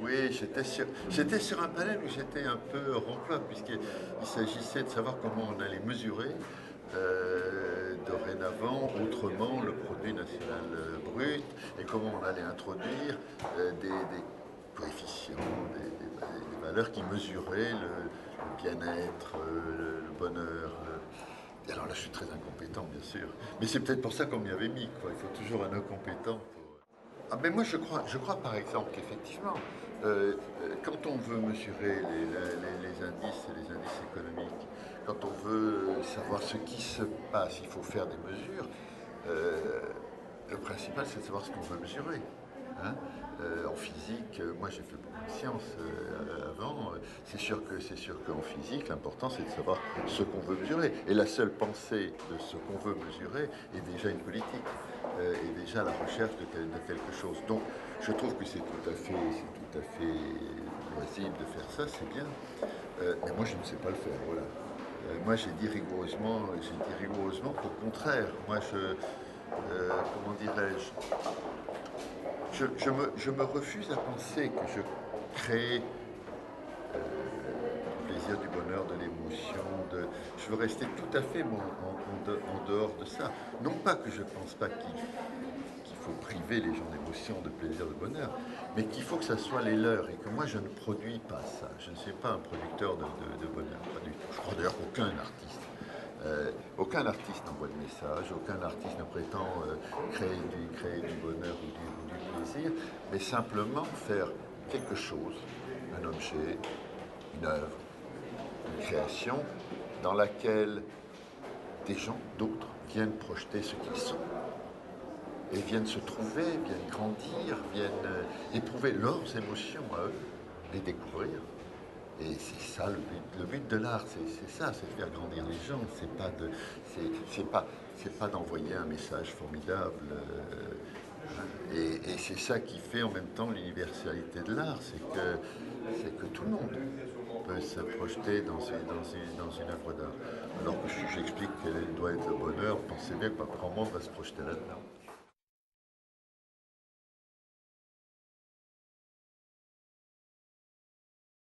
Oui, j'étais sur un panel où j'étais un peu rond-point, puisqu'il s'agissait de savoir comment on allait mesurer dorénavant autrement le produit national brut et comment on allait introduire des coefficients, des valeurs qui mesuraient le bien-être, le bonheur. Et alors là, je suis très incompétent, bien sûr. Mais c'est peut-être pour ça qu'on m'y avait mis, quoi. Il faut toujours un incompétent pour... Ah ben moi je crois par exemple qu'effectivement, quand on veut mesurer les indices et les indices économiques, quand on veut savoir ce qui se passe, il faut faire des mesures. Euh, le principal c'est de savoir ce qu'on veut mesurer. Hein. En physique, moi j'ai fait beaucoup de sciences avant, c'est sûr qu'en physique, l'important c'est de savoir ce qu'on veut mesurer. Et la seule pensée de ce qu'on veut mesurer est déjà une politique, est déjà la recherche de quelque chose. Donc je trouve que c'est tout à fait loisible de faire ça, c'est bien. Mais moi je ne sais pas le faire, voilà. Moi j'ai dit rigoureusement qu'au contraire, moi comment dirais-je, je me refuse à penser que je crée du plaisir, du bonheur, de l'émotion. Je veux rester tout à fait en dehors de ça. Non pas que je ne pense pas qu'il faut priver les gens d'émotion, de plaisir, de bonheur, mais qu'il faut que ça soit les leurs et que moi je ne produis pas ça. Je ne suis pas un producteur de bonheur, pas du tout. Je crois d'ailleurs aucun artiste n'envoie de message, aucun artiste ne prétend créer du bonheur ou du plaisir, mais simplement faire quelque chose, un objet, une œuvre, une création, dans laquelle des gens, d'autres, viennent projeter ce qu'ils sont et viennent se trouver, viennent grandir, viennent éprouver leurs émotions à eux, les découvrir. Et c'est ça le but de l'art, c'est ça, c'est de faire grandir les gens, c'est pas d'envoyer un message formidable. Et c'est ça qui fait en même temps l'universalité de l'art, c'est que tout le monde peut se projeter dans une œuvre d'art. Alors que si j'explique quel doit être le bonheur, pensez bien que pas grand monde va se projeter là-dedans.